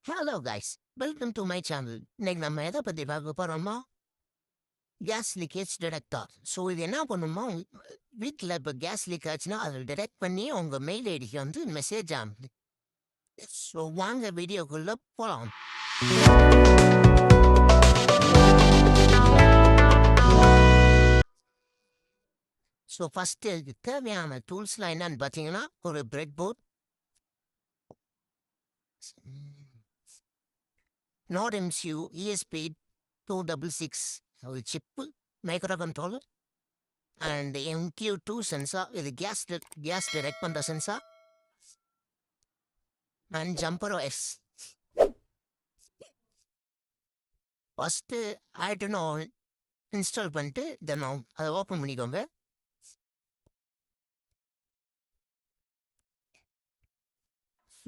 Hello guys, welcome to my channel. இன்னைக்கு நம்ம எதை பற்றி பார்க்க போகிறோமா? Case leakage detector. ஸோ இது என்ன பண்ணுமா, வீட்டில் இப்போ கேஸ் லீக் ஆச்சுன்னா அதை டிடெக்ட் பண்ணி உங்கள் மெயில் ஐடிக்கு வந்து மெசேஜ் ஆகுது. ஸோ வாங்க வீடியோக்குள்ளே போகலாம். ஸோ ஃபஸ்ட்டு இதுக்கு தேவையான டூல்ஸ்லாம் என்னன்னு பார்த்தீங்கன்னா, ஒரு bread board, node MCU ESP 266 ஒரு chip, micro controller and MQ2 sensor. இது கேஸ் டிடெக்ட் பண்ணுற sensor and jumper OS. First ஆயிட்டுன்னு இன்ஸ்டால் பண்ணிட்டு தென் அதை ஓப்பன் பண்ணிக்கோங்க.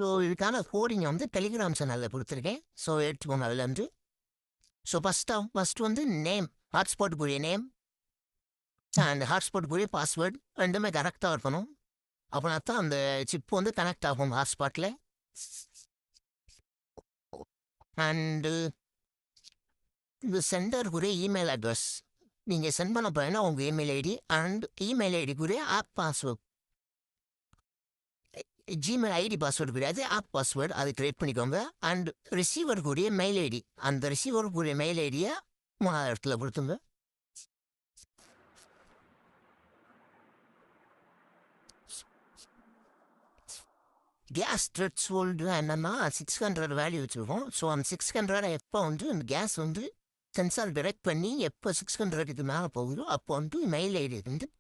ஸோ இதுக்கான கோடிங் வந்து டெலிகிராம் சேனலில் கொடுத்துருக்கேன். ஸோ எடுத்துக்கோங்க அதுலேருந்து. ஸோ ஃபஸ்ட்டு வந்து நேம், ஹாட்ஸ்பாட்டுக்குரிய நேம் அண்ட் ஹாட்ஸ்பாட்டுக்குரிய பாஸ்வேர்டு ரெண்டுமே கரெக்டாக இருக்கணும். அப்படின்னா தான் அந்த சிப்பு வந்து கனெக்ட் ஆகும் ஹாட்ஸ்பாட்டில். அண்டு இது சென்டருக்குரிய இமெயில் அட்ரஸ். நீங்கள் சென்ட் பண்ண போறீங்கன்னா உங்கள் இமெயில் ஐடி அண்ட் இமெயில் ஐடிக்குரிய app password. Gmail ID password கிடையாது, ஆப் பாஸ்வேர்டு அது கிரியேட் பண்ணிக்கோங்க. அண்ட் ரிசீவருக்குரிய மெயில் ஐடி, அந்த ரிசீவருக்குரிய மெயில் ஐடியை 3000 கொடுத்துங்க. கேஸ் த்ரெட்ஹோல்டு என்னன்னா 600 வேல்யூ வச்சுருக்கோம். ஸோ அந்த 600 எப்போ வந்து இந்த கேஸ் வந்து சென்சார் டிரெக்ட் பண்ணி எப்போ 600 மேலே போகுதோ அப்போ வந்து மெயில் ஐடி வந்து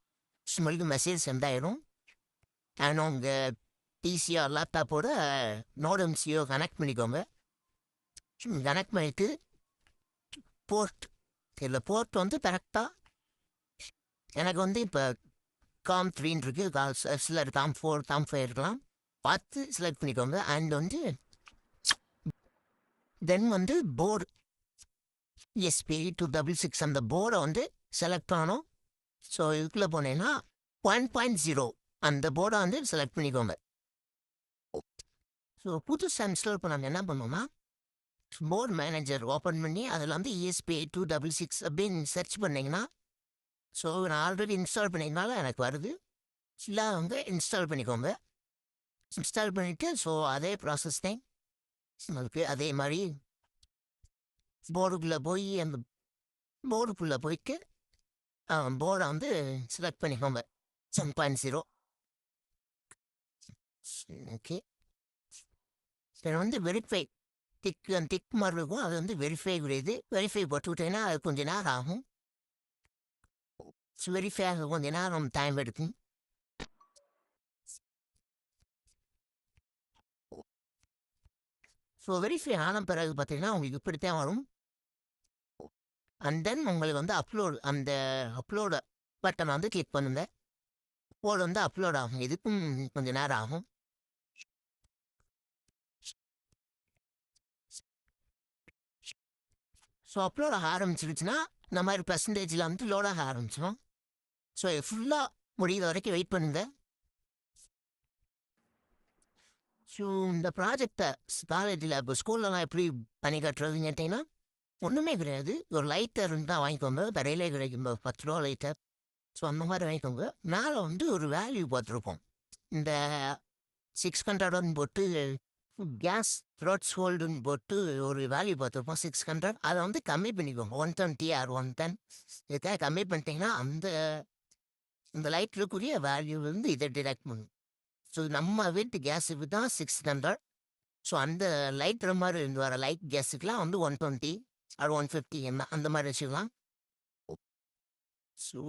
ஸ்மெல்க்கு மெசேஜ் சென்ட் ஆயிடும். அண்ட் உங்கள் பிசிஆர் லேப்டாப்போட நோட் எம்சியோ கனெக்ட் பண்ணிக்கோங்க. கனெக்ட் பண்ணிவிட்டு போர்ட், இதில் போர்ட் வந்து கரெக்டாக எனக்கு வந்து இப்போ COM3 இருக்குது, சிலர் COM4 COM5 இருக்கலாம், பார்த்து செலக்ட் பண்ணிக்கோங்க. அண்ட் வந்து தென் வந்து போர்டு ESP 266 அந்த போர்டை வந்து செலக்ட் பண்ணணும். ஸோ இதுக்குள்ளே போனீங்கன்னா 1.0 அந்த போர்டை வந்து செலக்ட் பண்ணிக்கோங்க. ஸோ புதுசாக இன்ஸ்டால் பண்ண என்ன பண்ணுவோம்னா, போர்டு மேனேஜர் ஓப்பன் பண்ணி அதில் வந்து ESP 266 அப்படின்னு சர்ச் பண்ணிங்கன்னா, ஸோ நான் ஆல்ரெடி இன்ஸ்டால் பண்ணிங்கனால எனக்கு வருது. ஃபுல்லாக வந்து இன்ஸ்டால் பண்ணிக்கோங்க. இன்ஸ்டால் பண்ணிவிட்டு ஸோ அதே ப்ராசஸ் தான் உங்களுக்கு. அதே மாதிரி போர்டுக்குள்ளே போய் அந்த போர்டுக்குள்ளே போயிட்டு போர்டை வந்து செலக்ட் பண்ணிக்கோங்க 1.0. ஓகே, சரி வந்து வெரிஃபை டிக் மாதிரி இருக்கும், அது வந்து வெரிஃபை கிடையாது. வெரிஃபை போட்டு விட்டீங்கன்னா அது கொஞ்சம் நேரம் ஆகும். ஸோ வெரிஃபை ஆக கொஞ்சம் நேரம் டைம் எடுக்கும். ஸோ வெரிஃபை ஆன பிறகு பார்த்தீங்கன்னா உங்களுக்கு இப்படித்தான் வரும். அண்ட் தென் உங்களுக்கு வந்து அந்த அப்லோடு பட்டனை வந்து கிளிக் பண்ணுங்க. போர்டு வந்து அப்லோட் ஆகும், இதுக்கும் கொஞ்சம் நேரம் ஆகும். ஸோ அப்லோட் ஆக ஆரம்பிச்சிருச்சுன்னா இந்த மாதிரி பெர்சன்டேஜில் வந்து லோடாக ஆரம்பிச்சிடும். ஸோ ஃபுல்லாக முடிகிற வரைக்கும் வெயிட் பண்ணுங்க. ஸோ இந்த ப்ராஜெக்டை காலேஜில் இப்போ ஸ்கூல்லலாம் எப்படி பண்ணி கட்டுறதுன்னு கேட்டிங்கன்னா ஒன்றுமே கிடையாது. ஒரு லைட்டர் இருந்தால் வாங்கிக்கோங்க, கடையிலே கிடைக்கும் 10 ரூபா லைட்டர். ஸோ அந்த மாதிரி வாங்கிக்கோங்க. மேலே வந்து ஒரு வேல்யூ பார்த்துருப்போம், இந்த 600 போட்டு கேஸ் த்ரெட்ஹோல்டுன்னு போட்டு ஒரு வேல்யூ பார்த்துருப்போம் 600. அதை வந்து கம்மி பண்ணிக்கோங்க 120 ஆர் 110. இதுக்காக கம்மி பண்ணிட்டீங்கன்னா அந்த லைட்டருக்குரிய வேல்யூ வந்து இதை டிடெக்ட் பண்ணும். ஸோ நம்ம வீட்டு கேஸுக்கு தான் 600. ஸோ அந்த லைட்ரு மாதிரி இருந்து வர லைட் கேஸுக்கெலாம் வந்து 120 ஆர் 150 அந்த மாதிரி வச்சுக்கலாம். ஸோ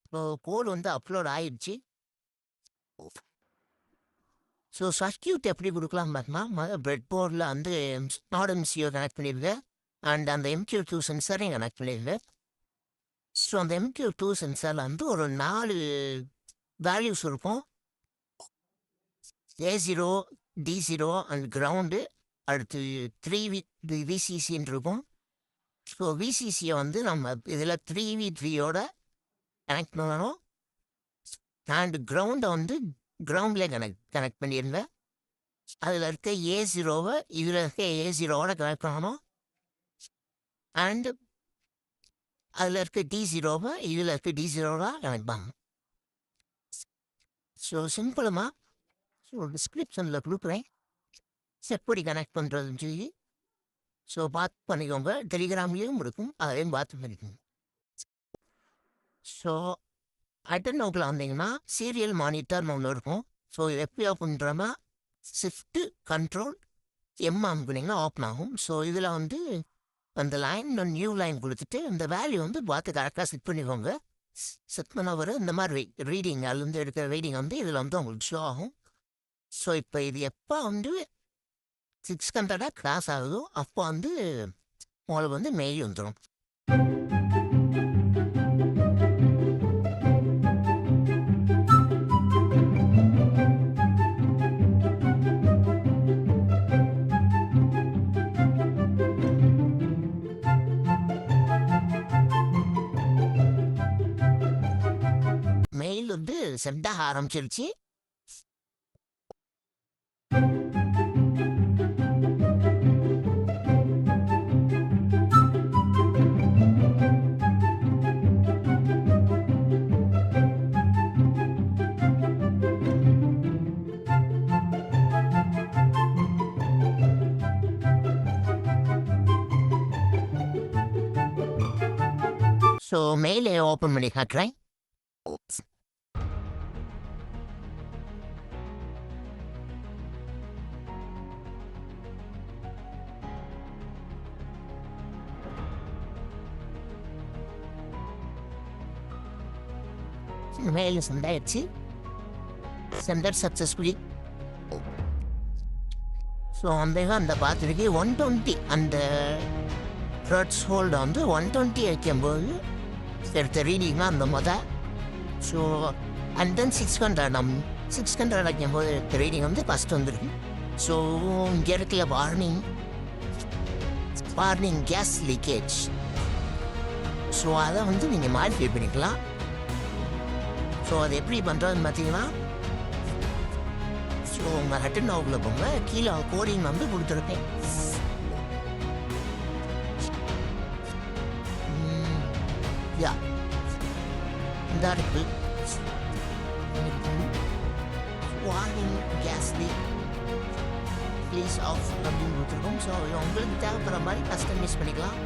இப்போ கோடு வந்து அப்லோட் ஆயிடுச்சு. ஸோ சர்க்கியூட் எப்படி கொடுக்கலாம் பார்த்தோம்னா, பிரெட் போர்டில் வந்து நாட் எம்சியோ கனெக்ட் பண்ணிடுங்க அண்ட் அந்த MQ2 சென்சாரையும் கனெக்ட் பண்ணிடுங்க. ஸோ அந்த MQ2 சென்சாரில் வந்து ஒரு 4 வேல்யூஸ் இருக்கும், A0, D0 அண்ட் கிரவுண்டு. அடுத்து 3 VCCன்னு இருக்கும். ஸோ VCCயை வந்து நம்ம இதில் 3v3யோட கனெக்ட் பண்ணணும். அண்ட் கிரவுண்டை வந்து கிரவுண்ட்லேயே கனெக்ட் பண்ணிடுங்க. அதில் இருக்க A0வை இதில் இருக்க A0வோட கனெக்ட் பண்ணணும். அண்ட் அதில் இருக்க D0வை இதில் இருக்க D0வோட கனெக்ட் பண்ணணும். ஸோ சிம்பிளமாக டிஸ்கிரிப்ஷனில் கொடுக்குறேன் எப்படி கனெக்ட் பண்ணுறதுன்னு சொல்லி. ஸோ பார்த்து பண்ணிக்கோங்க. டெலிகிராம்லேயும் இருக்கும், அதையும் பார்த்து பண்ணிக்கோங்க. ஸோ அட்டர்னோக்கில் வந்தீங்கன்னா சீரியல் மானிட்டர்னு ஒன்று இருக்கும். ஸோ இது எப்படி ஓப்பன்றோன்னா ஷிஃப்ட்டு கண்ட்ரோல் அமுக்குனீங்கன்னா ஓப்பன் ஆகும். ஸோ இதில் வந்து அந்த லைன் நியூ லைன் கொடுத்துட்டு இந்த வேல்யூ வந்து பார்த்து கரெக்டாக செட் பண்ணிக்கோங்க. செட் பண்ண வர இந்த மாதிரி ரீடிங் அதுலேருந்து எடுக்கிற ரீடிங் வந்து இதில் வந்து உங்களுக்கு ஷோ ஆகும். ஸோ இப்போ இது எப்போ வந்து 600 கிராஸ் ஆகுதோ அப்போ வந்து உங்களுக்கு வந்து மெயில் வந்துடும். மெயில் வந்து சென்டாக ஆரம்பிச்சிருச்சு. ஸோ மெயிலை ஓப்பன் பண்ணி காட்டுறேன். மெயில் சென்ட் ஆயிடுச்சு. Centre successfully. ஸோ அந்த பார்த்துருக்கு 120 அந்த த்ரெட்ஸ் ஹோல்டு வந்து 120 வைக்கும்போது எடுத்த ரீடிங்னா அந்த ஸோ அண்ட் தென் 600 வைக்கும்போது எடுத்த ரீடிங் வந்து ஃபஸ்ட் வந்துருக்கு. ஸோ இங்கே இருக்கிற வார்னிங் கேஸ் லீக்கேஜ். ஸோ அதை வந்து நீங்கள் மாடிஃபை பண்ணிக்கலாம். ஸோ அது எப்படி பண்ணுறதுன்னு பார்த்தீங்கன்னா ஸோ உங்கள் அட்டர்னோக்கில் போங்க, கீழே கோடிங் வந்து கொடுத்துருக்கேன். யா இந்த இருக்கு warning gas leak please off அப்படின்னு கொடுத்துருக்கோம். ஸோ உங்களுக்கு தேவைப்படுற மாதிரி கஸ்டமைஸ் பண்ணிக்கலாம்.